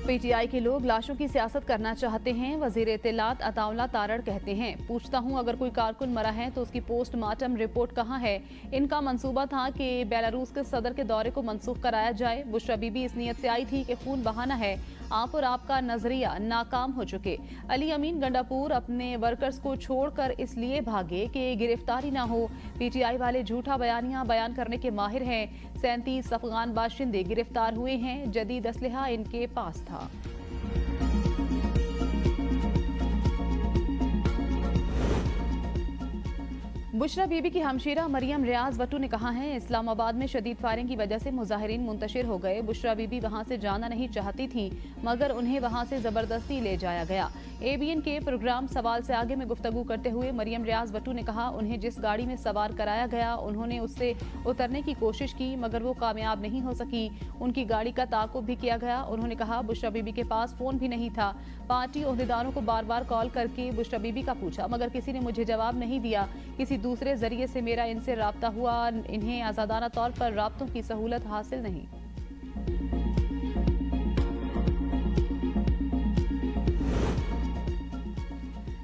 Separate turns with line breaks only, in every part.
PTI के लोग लाशों की सियासत करना चाहते हैं। वजीर इत्तलात अताउल्ला तारड़ कहते हैं, पूछता हूं अगर कोई कारकुन मरा है तो उसकी पोस्टमार्टम रिपोर्ट कहां है। इनका मंसूबा था कि बेलारूस के सदर के दौरे को मनसूख कराया जाए। बुशरा बीबी इस नीयत से आई थी कि खून बहाना है। आप और आपका नजरिया नाकाम हो चुके। अली अमीन गंडापुर अपने वर्कर्स को छोड़कर इसलिए भागे कि गिरफ्तारी ना हो। पीटीआई वाले झूठा बयान करने के माहिर हैं। 37 अफगान बाशिंदे गिरफ्तार हुए हैं। जदीद असलहा इनके पास था। बुशरा बीबी की हमशीरा मरियम रियाज वट्टू ने कहा है, इस्लामाबाद में शदीद फायरिंग की वजह से मुजाहिरीन मुंतशिर हो गए। बुशरा बीबी वहां से जाना नहीं चाहती थी मगर उन्हें वहां से जबरदस्ती ले जाया गया। एबीएन के प्रोग्राम सवाल से आगे में गुफ्तगू करते हुए मरियम रियाज वट्टू ने कहा, उन्हें जिस गाड़ी में सवार कराया गया उन्होंने उससे उतरने की कोशिश की मगर वो कामयाब नहीं हो सकी। उनकी गाड़ी का ताक़ुब भी किया गया। उन्होंने कहा, बुशरा बीबी के पास फोन भी नहीं था। पार्टी ओहदेदारों को बार बार कॉल करके बुशरा बीबी का पूछा मगर किसी ने मुझे जवाब नहीं दिया। किसी दूसरे जरिए से मेरा इनसे राब्ता हुआ। इन्हें आजादाना तौर पर राब्तों की सहूलत हासिल नहीं।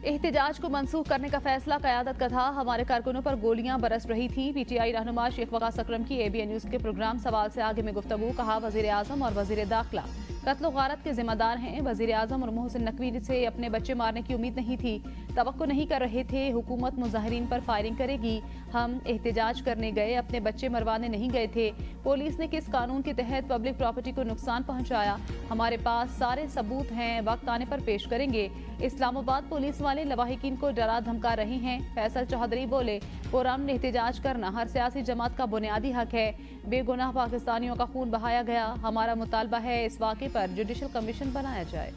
एहतजाज को मनसूख करने का फैसला क़यादत का था। हमारे कारकुनों पर गोलियां बरस रही थी। पीटीआई रहनुमा शेख वकास अकरम की एबीएन न्यूज़ के प्रोग्राम सवाल से आगे में गुफ्तगू। कहा, वजीर आजम और वजीर दाखिला कत्ल गारत के जिम्मेदार हैं। वजीर आजम और मोहसिन नकवी से अपने बच्चे मारने की उम्मीद नहीं थी। तवक्को नहीं कर रहे थे हुकूमत मुजाहिरीन पर फायरिंग करेगी। हम एहतजाज करने गए, अपने बच्चे मरवाने नहीं गए थे। पुलिस ने किस कानून के तहत पब्लिक प्रॉपर्टी को नुकसान पहुंचाया? हमारे पास सारे सबूत हैं, वक्त आने पर पेश करेंगे। इस्लामाबाद पुलिस वाले लवाहिकीन को डरा धमका रहे हैं। फैसल चौधरी बोले, पुरअमन एहतजाज करना हर सियासी जमात का बुनियादी हक है। बेगुनाह पाकिस्तानियों का खून बहाया गया। हमारा मुतालबा है इस वाक़े पर जुडिशल कमीशन बनाया जाए।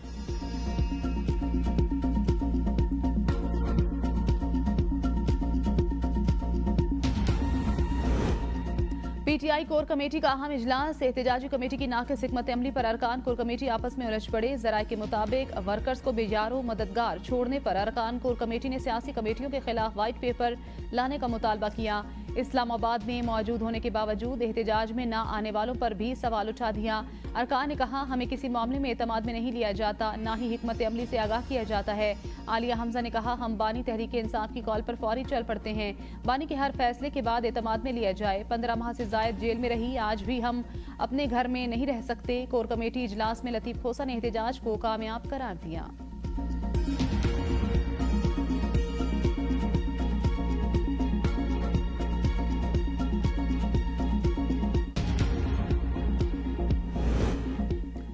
पीटीआई कोर कमेटी का अहम इजलास। एहतजाजी कमेटी की नाक़िस हिकमत अमली पर अरकान कोर कमेटी आपस में उलझ पड़े। ज़राए के मुताबिक वर्कर्स को बेयारो मददगार छोड़ने पर अरकान कोर कमेटी ने सियासी कमेटियों के खिलाफ वाइट पेपर लाने का मुतालबा किया। इस्लामाबाद में मौजूद होने के बावजूद एहतजाज में न आने वालों पर भी सवाल उठा दिया। अरकान ने कहा, हमें किसी मामले में एतमाद में नहीं लिया जाता, ना ही हिकमत अमली से आगाह किया जाता है। आलिया हमजा ने कहा, हम बानी तहरीक इंसाफ की कॉल पर फौरी चल पड़ते हैं। बानी के हर फैसले के बाद एतमाद में लिया जाए। 15 माह से जायद जेल में रही, आज भी हम अपने घर में नहीं रह सकते। कोर कमेटी इजलास में लतीफ खोसा ने एहतजाज को कामयाब करार दिया।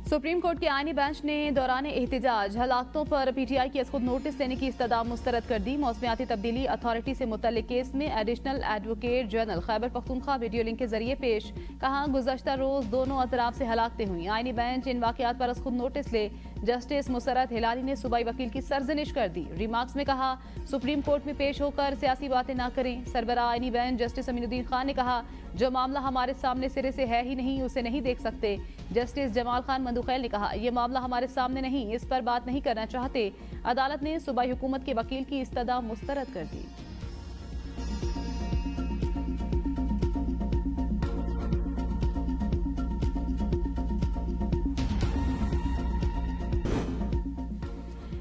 सुप्रीम कोर्ट के आईनी बेंच ने दौरान एहतजाज हलाकतों पर पीटीआई की खुद नोटिस देने की इस्तदा मुस्तरद कर दी। मौसमियाती तब्दीली अथॉरिटी से मुतल्लिक केस में additional advocate general Khyber Pakhtunkhwa video link के जरिए पेश। कहा, गुज़श्ता रोज दोनों अतराफ से हलाकतें हुई। आईनी बेंच इन वाक़यात पर खुद नोटिस ले। जस्टिस मुसरत हिलाली ने सूबाई वकील की सरजनिश कर दी। रिमार्क्स में कहा, सुप्रीम कोर्ट में पेश होकर सियासी बातें ना करें। सरबरा आईनी बेंच जस्टिस अमीनुद्दीन खान ने कहा, जो मामला हमारे सामने सिरे से है ही नहीं उसे नहीं देख सकते। जस्टिस जमाल खान मंदुखैल ने कहा, यह मामला हमारे सामने नहीं, इस पर बात नहीं करना चाहते। अदालत ने सूबाई हुकूमत के वकील की इस्तदा मुस्तरद कर दी।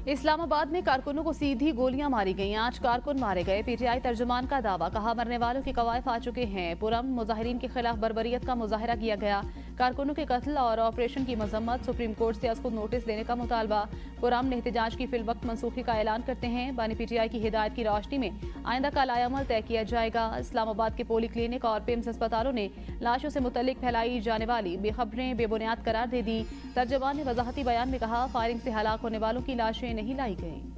इस्लामाबाद में कारकुनों को सीधी गोलियां मारी गईं। 8 कारकुन मारे गए। पीटीआई तर्जुमान का दावा। कहा, मरने वालों के कवायफ आ चुके हैं। पुरअमन मुजाहिरीन के खिलाफ बर्बरियत का मुजाहरा किया गया। कारकुनों के कत्ल और ऑपरेशन की मजम्मत। सुप्रीम कोर्ट से खुद नोटिस लेने का मुतालबा। पुरअमन एहतजाज की फिलवक्त मनसूखी का ऐलान करते हैं। बानी पीटीआई की हिदायत की रोशनी में आइंदा का लायामल तय किया जाएगा। इस्लामाबाद के पोली क्लिनिक और पिम्स अस्पतालों ने लाशों से मुतल्लिक फैलाई जाने वाली बेखबरें बेबुनियाद करार दे दी। तर्जुमान ने वजाहती बयान में कहा, फायरिंग से हलाक होने वालों की लाशें नहीं लाई गईं।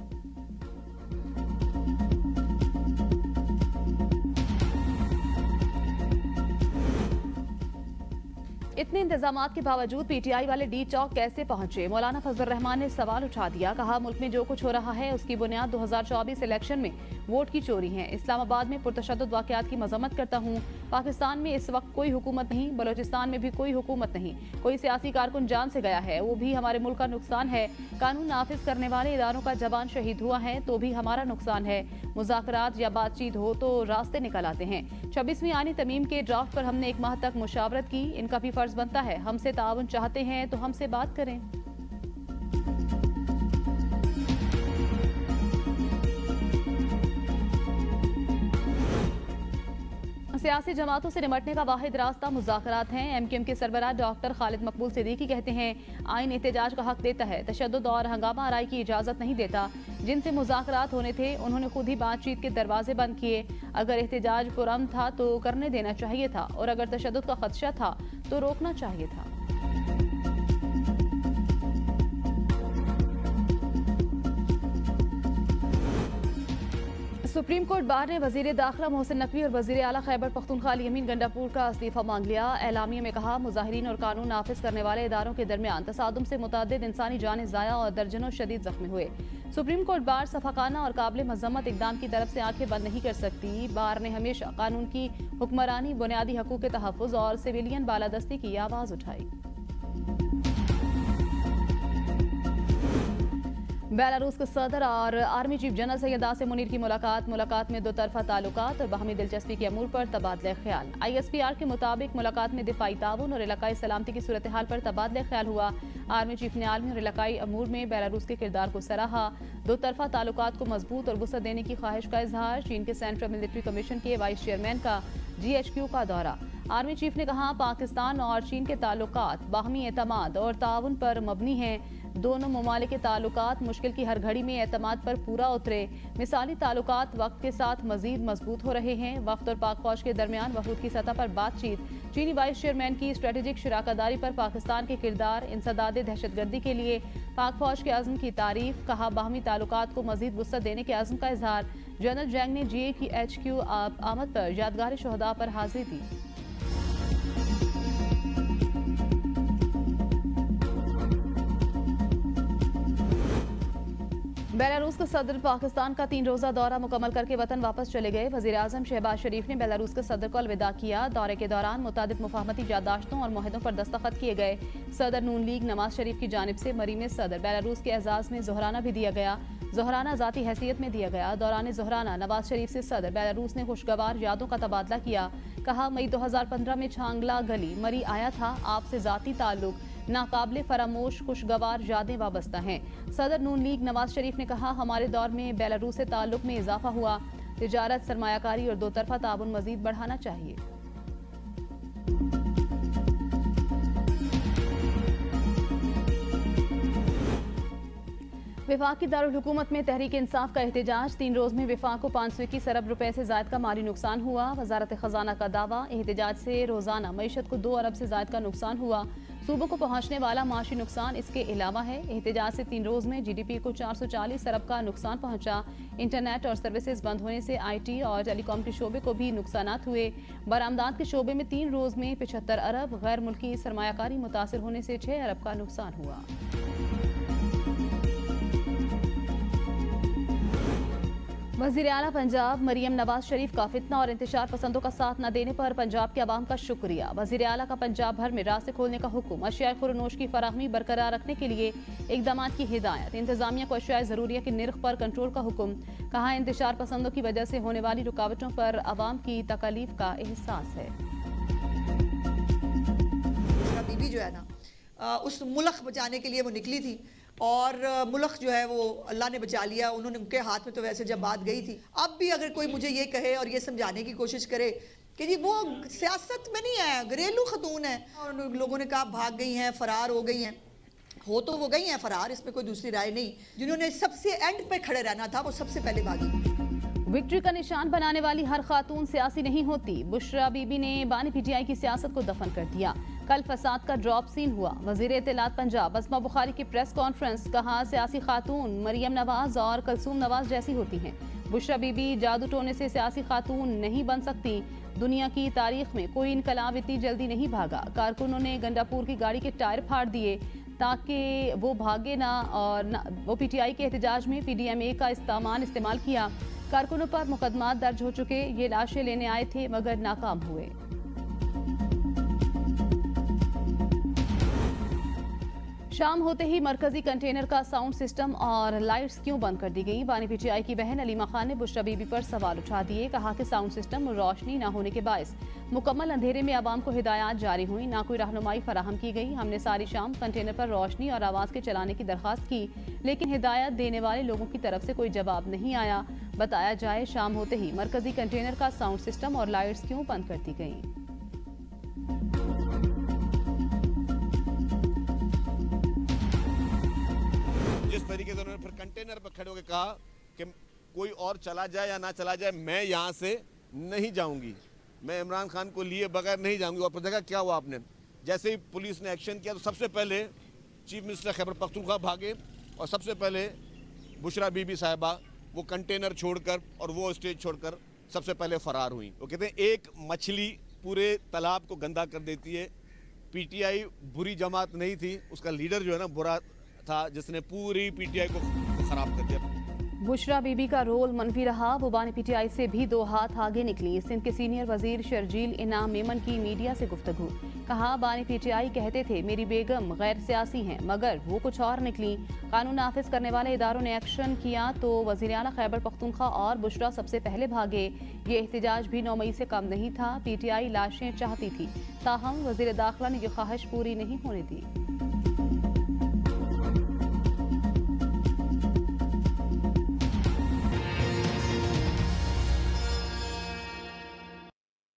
इतने इंतजामात के बावजूद पीटीआई वाले डी चौक कैसे पहुंचे? मौलाना फजल रहमान ने सवाल उठा दिया। कहा, मुल्क में जो कुछ हो रहा है उसकी बुनियाद 2024 इलेक्शन में वोट की चोरी है। इस्लामाबाद में पुरतशद्दुद वाकयात की मजम्मत करता हूँ। पाकिस्तान में इस वक्त कोई हुकूमत नहीं, बलोचिस्तान में भी कोई हुकूमत नहीं। कोई सियासी कारकुन जान से गया है, वो भी हमारे मुल्क का नुकसान है। कानून नाफिज करने वाले इदारों का जवान शहीद हुआ है तो भी हमारा नुकसान है। मुज़ाकरात या बातचीत हो तो रास्ते निकल आते हैं। 26वीं आनी तमीम के ड्राफ्ट पर हमने 1 माह तक मुशावरत की। इनका भी फर्ज बनता है, हमसे ताउन चाहते हैं तो हमसे बात करें। सियासी जमातों से निपटने का वाहिद रास्ता मुज़ाकरात हैं। एमक्यूएम के सरबराह डॉक्टर खालिद मकबूल सिद्दीकी कहते हैं आइन एहतजाज का हक देता है, तशद्दुद और हंगामा आराई की इजाज़त नहीं देता। जिनसे मुज़ाकरात होने थे उन्होंने खुद ही बातचीत के दरवाजे बंद किए। अगर एहतजाज पुरअमन था तो करने देना चाहिए था, और अगर तशद्दुद का खदशा था तो रोकना चाहिए था। सुप्रीम कोर्ट बार ने वजीर दाखिला मोहसिन नकवी और वजीर आला खैबर पख्तूनख्वा यमीन गंडापुर का इस्तीफा मांग लिया। एलामिया में कहा मुजाहिरीन और कानून नाफिज करने वाले इदारों के दरमियान तसादुम से मुतअद्दिद इंसानी जानें ज़ाया और दर्जनों शदीद जख्मी हुए। सुप्रीम कोर्ट बार सफाकाना और काबिल मजम्मत इकदाम की तरफ से आंखें बंद नहीं कर सकती। बार ने हमेशा कानून की हुक्मरानी, बुनियादी हकूक़ के तहफ़्फ़ुज़ और सिविलियन बालादस्ती की आवाज़ उठाई। बेलारूस के सदर और army chief general Syed Asim Munir की मुलाकात में दो तरफा ताल्लुकात और बाहमी दिलचस्पी के अमूर पर तबादला ख्याल। ISPR के मुताबिक मुलाकात में दिफाई ताउन और इलाकाई सलामती की सूरत हाल पर तबादला ख्याल हुआ। आर्मी चीफ ने आलमी और इलाकाई अमूर में बेलारूस के किरदार को सराहा। दो तरफा ताल्लुकात को मजबूत और वुसअत देने की ख्वाहिश का इजहार। चीन के सेंट्रल मिलिट्री कमीशन के वाइस चेयरमैन का GHQ का दौरा। आर्मी चीफ ने कहा पाकिस्तान और चीन के ताल्लुकात बाहमी एतमाद और ताउन पर मबनी हैं। दोनों ममालिक के ताल्लुकात मुश्किल की हर घड़ी में एतमाद पर पूरा उतरे। मिसाली ताल्लुकात वक्त के साथ मजीद मजबूत हो रहे हैं। वक्त और पाक फौज के दरमियान वफूद की सतह पर बातचीत। चीनी वाइस चेयरमैन की स्ट्रेटेजिक शराकतदारी पर पाकिस्तान के किरदार। इंसदाद दहशतगर्दी के लिए पाक फौज के अज़्म की तारीफ। कहा बाहमी ताल्लुकात को मजीद वुसअत देने के अज़्म का इजहार। जनरल जैंग ने GHQ आमद पर यादगार शहदा पर हाजिरी दी। बेलारूस के सदर पाकिस्तान का 3 रोज़ा दौरा मुकम्मल करके वतन वापस चले गए। वज़ीर आज़म शहबाज शरीफ ने बेलारूस के सदर को अलविदा किया। दौरे के दौरान मुतादिद मुफाहमती यादाश्तों और मुआहदों पर दस्तखत किए गए। सदर नून लीग नवाज शरीफ की जानिब से मरीम सदर बेलारूस के एजाज़ में ज़ोहराना भी दिया गया। ज़ोहराना ज़ाती हैसियत में दिया गया। दौरान ज़ोहराना नवाज शरीफ से सदर बेलारूस ने खुशगवार यादों का तबादला किया। कहा मई 2015 में छांगला गली मरी आया था, आपसे ज़ाती ताल्लुक नाकाबिले फरामोश खुशगवार यादें वाबस्ता हैं। सदर नून लीग नवाज शरीफ ने कहा हमारे दौर में बेलारूस से ताल्लुक में इजाफा हुआ। तिजारत, सरमायाकारी और दो तरफा ताउन मजीद बढ़ाना चाहिए। विफाक की दारुल हुकूमत में तहरीक इंसाफ का एहतजाज। 3 रोज में विफाक को 521 अरब रुपए से जायद का माली नुकसान हुआ। वजारत खजाना का दावा एहतजाज से रोजाना मईशत को 2 अरब से जायद का नुकसान हुआ। सूबों को पहुंचने वाला माशी नुकसान इसके अलावा है। एहतजाज से 3 रोज में GDP को 440 अरब का नुकसान पहुंचा। इंटरनेट और सर्विसेज बंद होने से IT और टेलीकॉम के शोबे को भी नुकसान हुए। बरामदात के शोबे में 3 रोज में 75 अरब, गैर मुल्की सरमायाकारी मुतासर होने से 6 अरब का नुकसान हुआ। वज़ीर आला पंजाब मरियम नवाज शरीफ का फितना और इंतशार पसंदों का साथ न देने पर पंजाब के अवाम का शुक्रिया। वज़ीर आला का पंजाब भर में रास्ते खोलने का हुक्म। अशियाए खुरनोश की फराहमी बरकरार रखने के लिए इकदाम की हिदायत। इंतजामिया को अशियाए ज़रूरिया की निर्ख पर कंट्रोल का हुक्म। कहा इंतशार पसंदों की वजह से होने वाली रुकावटों पर अवाम की तकलीफ का एहसास है।
बीबी जो है ना उस मुल्क बचाने के लिए वो निकली थी और मुल्क जो है वो अल्लाह ने बचा लिया। उन्होंने उनके हाथ में तो वैसे जब बात गई थी। अब भी अगर कोई मुझे ये कहे और ये समझाने की कोशिश करे कि जी वो सियासत में नहीं है, घरेलू खतून है, और लोगों ने कहा भाग गई हैं, फरार हो गई हैं, हो तो वो गई हैं फरार, इसमें कोई दूसरी राय नहीं। जिन्होंने सबसे एंड पे खड़े रहना था वो सबसे पहले भागी।
विक्ट्री का निशान बनाने वाली हर खातून सियासी नहीं होती। बुशरा बीबी ने बानी PTI की सियासत को दफन कर दिया। कल फसाद का ड्रॉप सीन हुआ। वजीर इत्तलात पंजाब अस्मा बुखारी की प्रेस कॉन्फ्रेंस। कहा सियासी खातून मरियम नवाज और कलसूम नवाज जैसी होती हैं। बुशरा बीबी जादू टोने से सियासी खातून नहीं बन सकती। दुनिया की तारीख में कोई इनकलाब इतनी जल्दी नहीं भागा। कारकुनों ने गंडापुर की गाड़ी के टायर फाड़ दिए ताकि वो भागे ना, और वो PTI के एहतजाज में PDMA का इस्तेमाल किया। कारकुनों पर मुकदमा दर्ज हो चुके। ये लाशें लेने आए थे मगर नाकाम हुए। शाम होते ही मरकजी कंटेनर का साउंड सिस्टम और लाइट्स क्यों बंद कर दी गई? बानी पीटीआई की बहन अलीमा खान ने बुशरा बीबी पर सवाल उठा दिए। कहा कि साउंड सिस्टम और रोशनी न होने के बायस मुकम्मल अंधेरे में आवाम को हिदायत जारी हुई, ना कोई रहनुमाई फराहम की गई। हमने सारी शाम कंटेनर पर रोशनी और आवाज़ के चलाने की दरख्वास्त की, लेकिन हिदायत देने वाले लोगों की तरफ से कोई जवाब नहीं आया। बताया जाए, शाम होते ही मरकजी कंटेनर का साउंड सिस्टम और लाइट्स क्यों बंद कर दी गई?
जिस तरीके से उन्होंने फिर कंटेनर पर खड़े होकर कहा कि कोई और चला जाए या ना चला जाए, मैं यहाँ से नहीं जाऊंगी, मैं इमरान खान को लिए बगैर नहीं जाऊंगी। और फिर देखा क्या हुआ आपने, जैसे ही पुलिस ने एक्शन किया तो सबसे पहले चीफ मिनिस्टर खैबर पख्तूनख्वा भागे और सबसे पहले बुशरा बीबी साहिबा वो कंटेनर छोड़कर और वो स्टेज छोड़कर सबसे पहले फरार हुई। वो कहते हैं एक मछली पूरे तालाब को गंदा कर देती है। पीटीआई बुरी जमात नहीं थी, उसका लीडर जो है ना बुरा था, जिसने पूरी पीटीआई को खराब कर दिया।
बुशरा बीबी का रोल मनफी रहा, वो बानी पीटीआई से भी दो हाथ आगे निकली। सिंध के सीनियर वजीर शर्जील इनाम मेमन की मीडिया से गुफ्तगू। कहा, बानी पीटीआई कहते थे मेरी बेगम गैर सियासी हैं, मगर वो कुछ और निकली। कानून नाफिज करने वाले इदारों ने एक्शन किया तो वज़ीर आला खैबर पख्तूनख्वा और बुशरा सबसे पहले भागे। ये एहतजाज भी 9 मई से कम नहीं था। पीटीआई लाशें चाहती थी, ताहम वज़ीर दाखिला ने ये ख्वाहिश पूरी नहीं होने दी।